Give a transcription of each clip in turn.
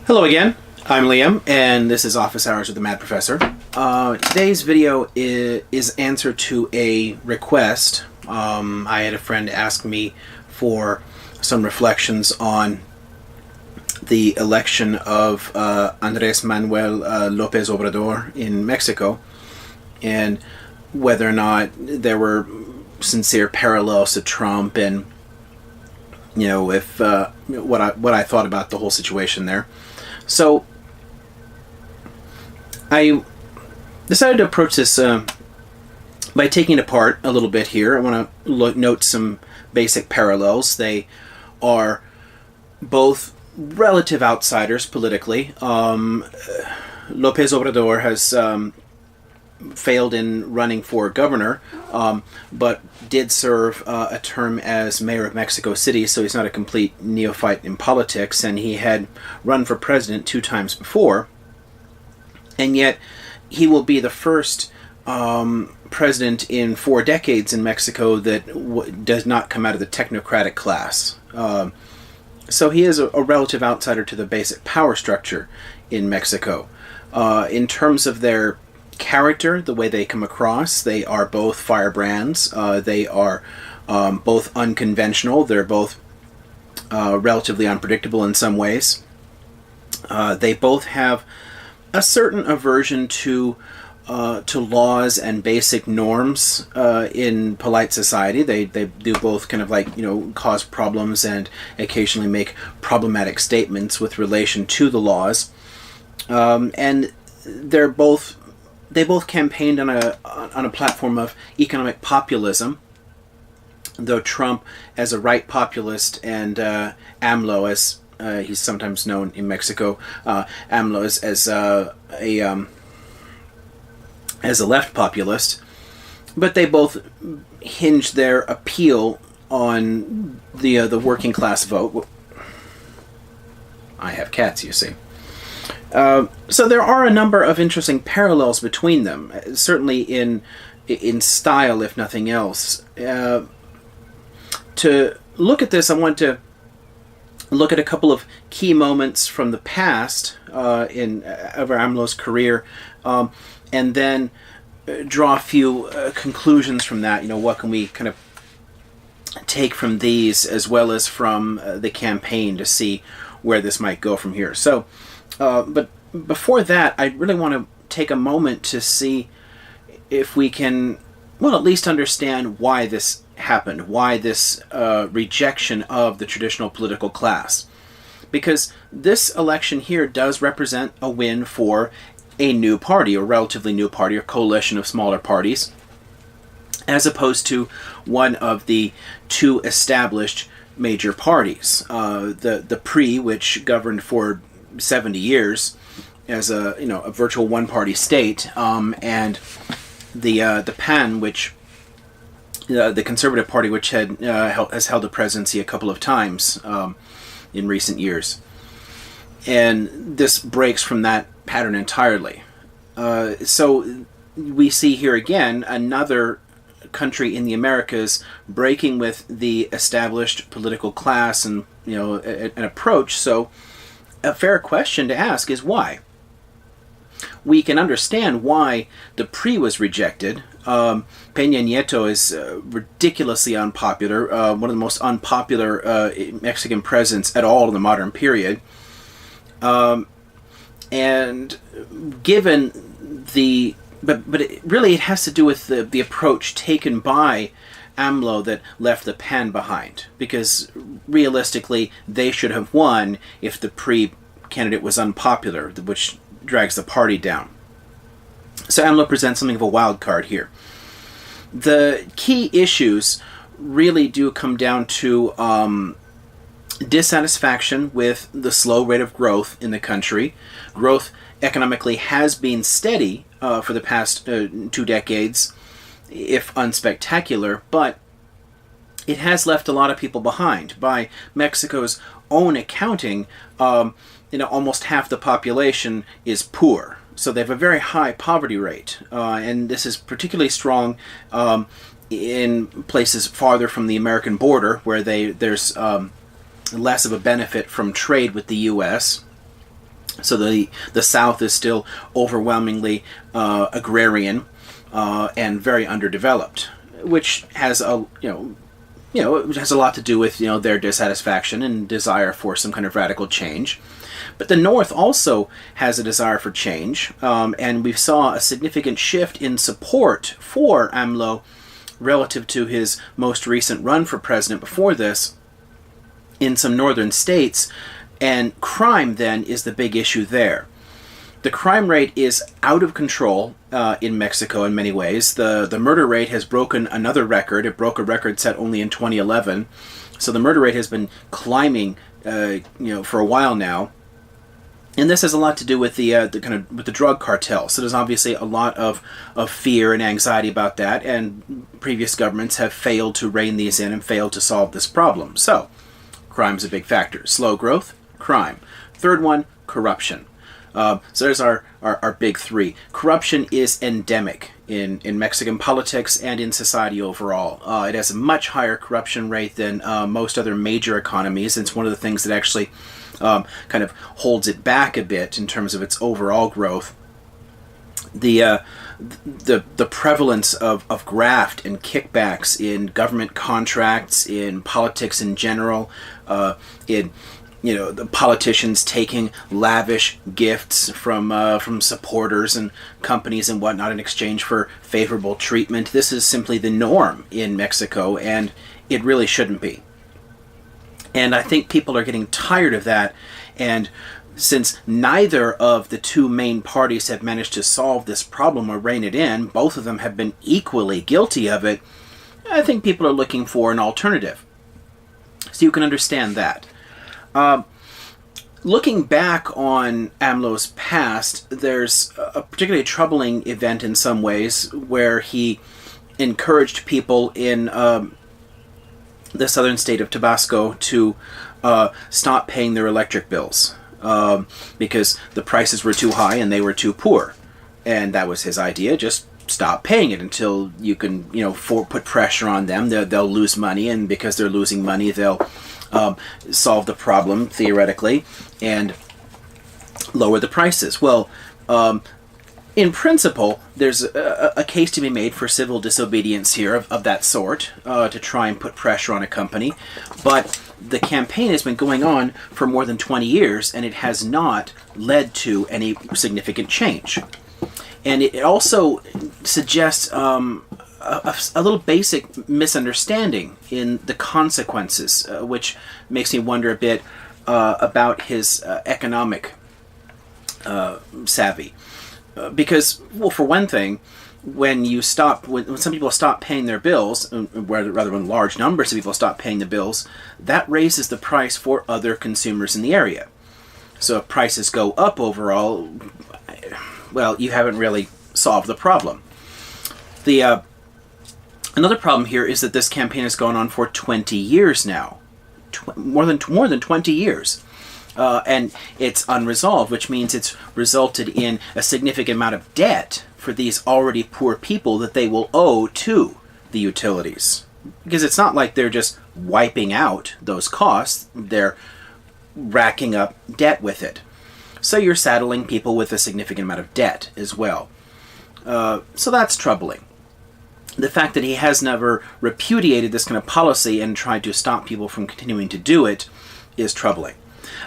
Hello again, I'm Liam, and this is Office Hours with the Mad Professor. Today's video is answer to a request. I had a friend ask me for some reflections on the election of Andrés Manuel López Obrador in Mexico, and whether or not there were sincere parallels to Trump, and if what I thought about the whole situation there. So I decided to approach this by taking it apart a little bit here. I want to note some basic parallels. They are both relative outsiders politically. López Obrador has failed in running for governor, but did serve a term as mayor of Mexico City, so he's not a complete neophyte in politics, and he had run for president 2 times before, and yet he will be the first president in 4 decades in Mexico that does not come out of the technocratic class. So he is a relative outsider to the basic power structure in Mexico. In terms of their character, the way they come across, they are both firebrands. They are both unconventional. They're both relatively unpredictable in some ways. They both have a certain aversion to laws and basic norms in polite society. They do both kind of cause problems and occasionally make problematic statements with relation to the laws. And they both campaigned on a platform of economic populism, though Trump as a right populist and AMLO, as he's sometimes known in Mexico, AMLO as a left populist. But they both hinge their appeal on the working class vote. I have cats, you see. So there are a number of interesting parallels between them, certainly in style, if nothing else. To look at this, I want to look at a couple of key moments from the past of AMLO's career, and then draw a few conclusions from that. What can we kind of take from these, as well as from the campaign, to see where this might go from here. So. But before that, I really want to take a moment to see if we can, at least understand why this happened, why this rejection of the traditional political class. Because this election here does represent a win for a new party, a relatively new party, or coalition of smaller parties, as opposed to one of the 2 established major parties. The PRI, which governed for 70 years as a virtual one-party state, and the PAN, which the Conservative Party, which has held the presidency a couple of times in recent years, and this breaks from that pattern entirely. So we see here again another country in the Americas breaking with the established political class and an approach. So a fair question to ask is why. We can understand why the PRI was rejected. Peña Nieto is ridiculously unpopular, one of the most unpopular Mexican presidents at all in the modern period. And given but it has to do with the approach taken by AMLO that left the PAN behind, because realistically they should have won if the PRI candidate was unpopular, which drags the party down. So AMLO presents something of a wild card here. The key issues really do come down to dissatisfaction with the slow rate of growth in the country. Growth economically has been steady for the past 2 decades, if unspectacular, but it has left a lot of people behind. By Mexico's own accounting, almost half the population is poor. So they have a very high poverty rate, and this is particularly strong in places farther from the American border, where there's less of a benefit from trade with the U.S. So the South is still overwhelmingly agrarian and very underdeveloped, which has it has a lot to do with their dissatisfaction and desire for some kind of radical change. But the North also has a desire for change, and we saw a significant shift in support for AMLO relative to his most recent run for president before this in some northern states. And crime, then, is the big issue there. The crime rate is out of control in Mexico in many ways. The murder rate has broken another record. It broke a record set only in 2011. So the murder rate has been climbing, for a while now. And this has a lot to do with with the drug cartel. So there's obviously a lot of fear and anxiety about that, and previous governments have failed to rein these in and failed to solve this problem. So crime's a big factor. Slow growth, crime. Third one, corruption. So there's our big three. Corruption is endemic in Mexican politics and in society overall. It has a much higher corruption rate than most other major economies. It's one of the things that actually kind of holds it back a bit in terms of its overall growth. The prevalence of graft and kickbacks in government contracts, in politics in general, in the politicians taking lavish gifts from supporters and companies and whatnot in exchange for favorable treatment. This is simply the norm in Mexico, and it really shouldn't be. And I think people are getting tired of that, and since neither of the two main parties have managed to solve this problem or rein it in, both of them have been equally guilty of it, I think people are looking for an alternative. So you can understand that. Looking back on AMLO's past, there's a particularly troubling event in some ways where he encouraged people in the southern state of Tabasco to stop paying their electric bills because the prices were too high and they were too poor. And that was his idea. Just stop paying it until you can, put pressure on them. They'll lose money, and because they're losing money, they'll solve the problem, theoretically, and lower the prices. Well, in principle, there's a case to be made for civil disobedience here of that sort, to try and put pressure on a company. But the campaign has been going on for more than 20 years, and it has not led to any significant change. And it also suggests a little basic misunderstanding in the consequences, which makes me wonder a bit about his economic savvy. Because, well, for one thing, when some people stop paying their bills, rather when large numbers of people stop paying the bills, that raises the price for other consumers in the area. So if prices go up overall, well, you haven't really solved the problem. Another problem here is that this campaign has gone on for 20 years now, more than 20 years. And it's unresolved, which means it's resulted in a significant amount of debt for these already poor people that they will owe to the utilities. Because it's not like they're just wiping out those costs, they're racking up debt with it. So you're saddling people with a significant amount of debt as well. So that's troubling. The fact that he has never repudiated this kind of policy and tried to stop people from continuing to do it is troubling.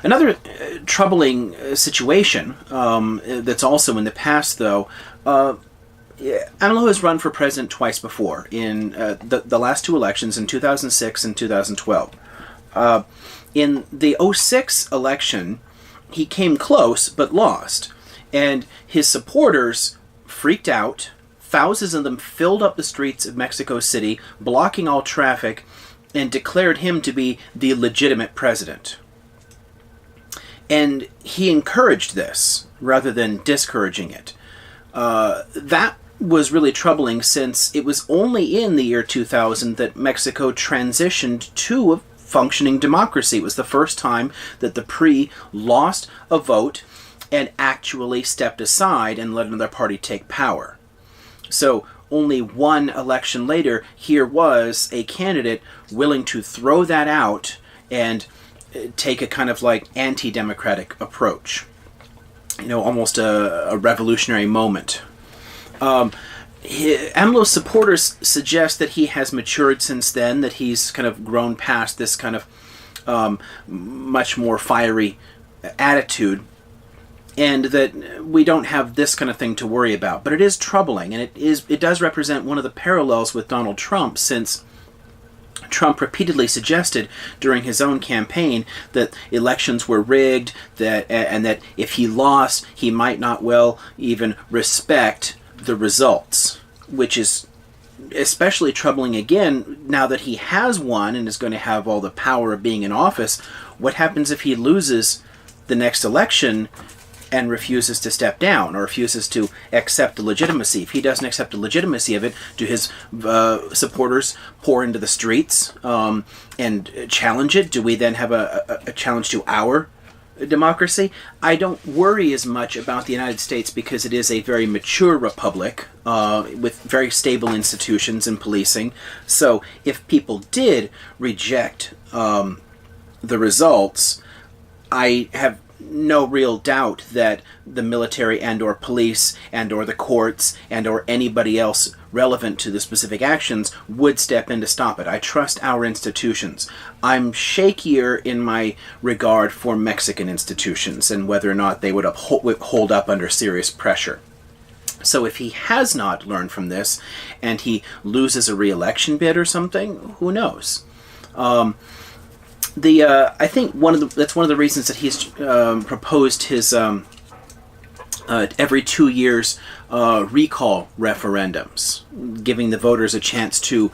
Another troubling situation that's also in the past, though, AMLO has run for president twice before, in the last two elections, in 2006 and 2012. In the 2006 election, he came close but lost, and his supporters freaked out. Thousands of them filled up the streets of Mexico City, blocking all traffic, and declared him to be the legitimate president. And he encouraged this rather than discouraging it. That was really troubling, since it was only in the year 2000 that Mexico transitioned to a functioning democracy. It was the first time that the PRI lost a vote and actually stepped aside and let another party take power. So only one election later, here was a candidate willing to throw that out and take a kind of like anti-democratic approach. almost a revolutionary moment. AMLO's supporters suggest that he has matured since then, that he's kind of grown past this kind of much more fiery attitude, and that we don't have this kind of thing to worry about. But it is troubling, and it does represent one of the parallels with Donald Trump, since Trump repeatedly suggested during his own campaign that elections were rigged, and that if he lost, he might not well even respect the results, which is especially troubling again now that he has won and is going to have all the power of being in office. What happens if he loses the next election and refuses to step down, or refuses to accept the legitimacy? If he doesn't accept the legitimacy of it, do his supporters pour into the streets and challenge it? Do we then have a challenge to our democracy? I don't worry as much about the United States because it is a very mature republic with very stable institutions and policing. So if people did reject the results, I have no real doubt that the military and or police and or the courts and or anybody else relevant to the specific actions would step in to stop it. I trust our institutions. I'm shakier in my regard for Mexican institutions and whether or not they would hold up under serious pressure. So if he has not learned from this and he loses a re-election bid or something, who knows? I think that's one of the reasons that he's proposed his every 2 years recall referendums, giving the voters a chance to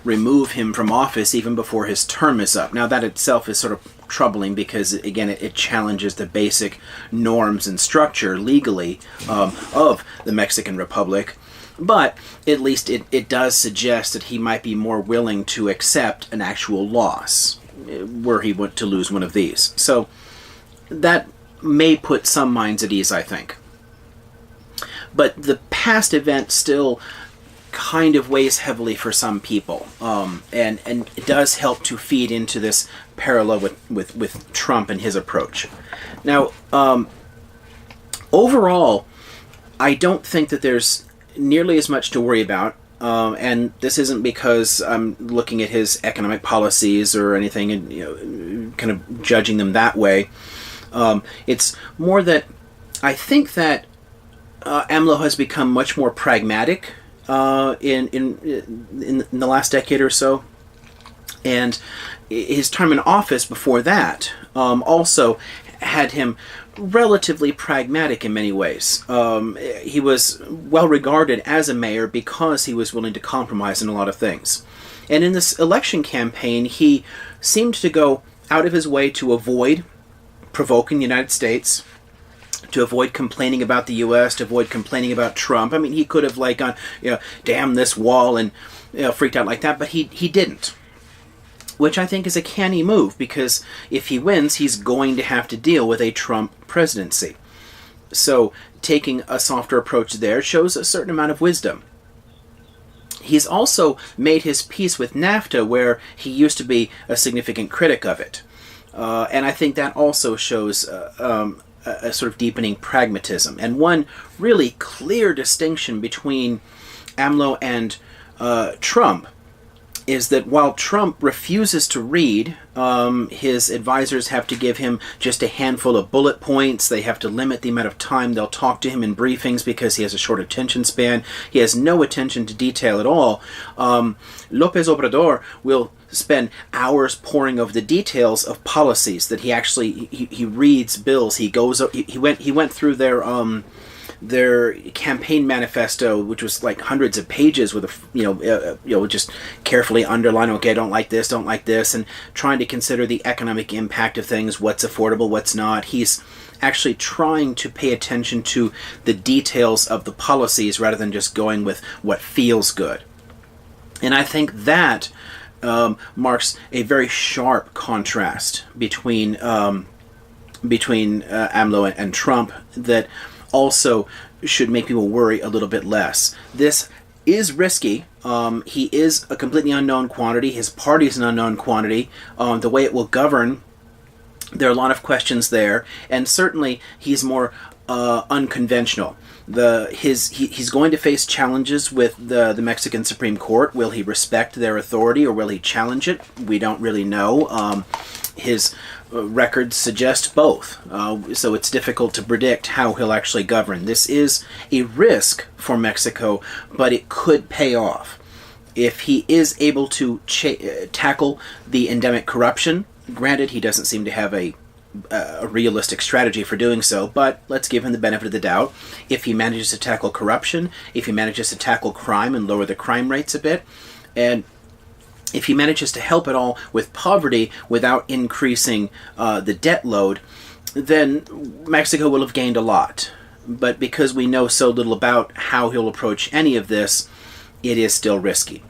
remove him from office even before his term is up. Now that itself is sort of troubling because, again, it challenges the basic norms and structure legally of the Mexican Republic. But at least it does suggest that he might be more willing to accept an actual loss were he to lose one of these. So that may put some minds at ease, I think. But the past event still kind of weighs heavily for some people, and it does help to feed into this parallel with Trump and his approach. Now, overall, I don't think that there's nearly as much to worry about. And this isn't because I'm looking at his economic policies or anything and kind of judging them that way. It's more that I think that AMLO has become much more pragmatic in the last decade or so, and his time in office before that also had him relatively pragmatic in many ways. He was well regarded as a mayor because he was willing to compromise in a lot of things. And in this election campaign, he seemed to go out of his way to avoid provoking the United States, to avoid complaining about the U.S., to avoid complaining about Trump. I mean, he could have gone, damn this wall, and freaked out like that, but he didn't. Which I think is a canny move, because if he wins, he's going to have to deal with a Trump presidency. So taking a softer approach there shows a certain amount of wisdom. He's also made his peace with NAFTA, where he used to be a significant critic of it. And I think that also shows a sort of deepening pragmatism. And one really clear distinction between AMLO and Trump is that while Trump refuses to read, his advisors have to give him just a handful of bullet points. They have to limit the amount of time they'll talk to him in briefings because he has a short attention span. He has no attention to detail at all. López Obrador will spend hours poring over the details of policies that he reads bills. He went through their campaign manifesto, which was like hundreds of pages with just carefully underline, okay, I don't like this, and trying to consider the economic impact of things, what's affordable, what's not. He's actually trying to pay attention to the details of the policies rather than just going with what feels good. And I think that marks a very sharp contrast between AMLO and Trump that also should make people worry a little bit less. This is risky. He is a completely unknown quantity. His party is an unknown quantity. The way it will govern, there are a lot of questions there. And certainly he's more unconventional. He's going to face challenges with the Mexican Supreme Court. Will he respect their authority or will he challenge it? We don't really know. His records suggest both, so it's difficult to predict how he'll actually govern. This is a risk for Mexico, but it could pay off. If he is able to tackle the endemic corruption, granted, he doesn't seem to have a realistic strategy for doing so, but let's give him the benefit of the doubt. If he manages to tackle corruption, if he manages to tackle crime and lower the crime rates a bit, and if he manages to help at all with poverty without increasing the debt load, then Mexico will have gained a lot. But because we know so little about how he'll approach any of this, it is still risky.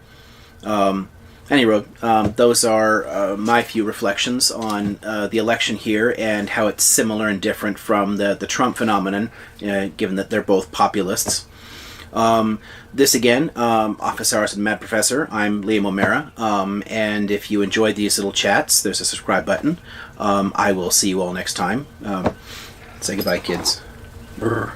Anyway, those are my few reflections on the election here and how it's similar and different from the Trump phenomenon, given that they're both populists. This again, Office Hours with Mad Professor. I'm Liam O'Mara, and if you enjoyed these little chats, there's a subscribe button. I will see you all next time. Say goodbye, kids. Brr.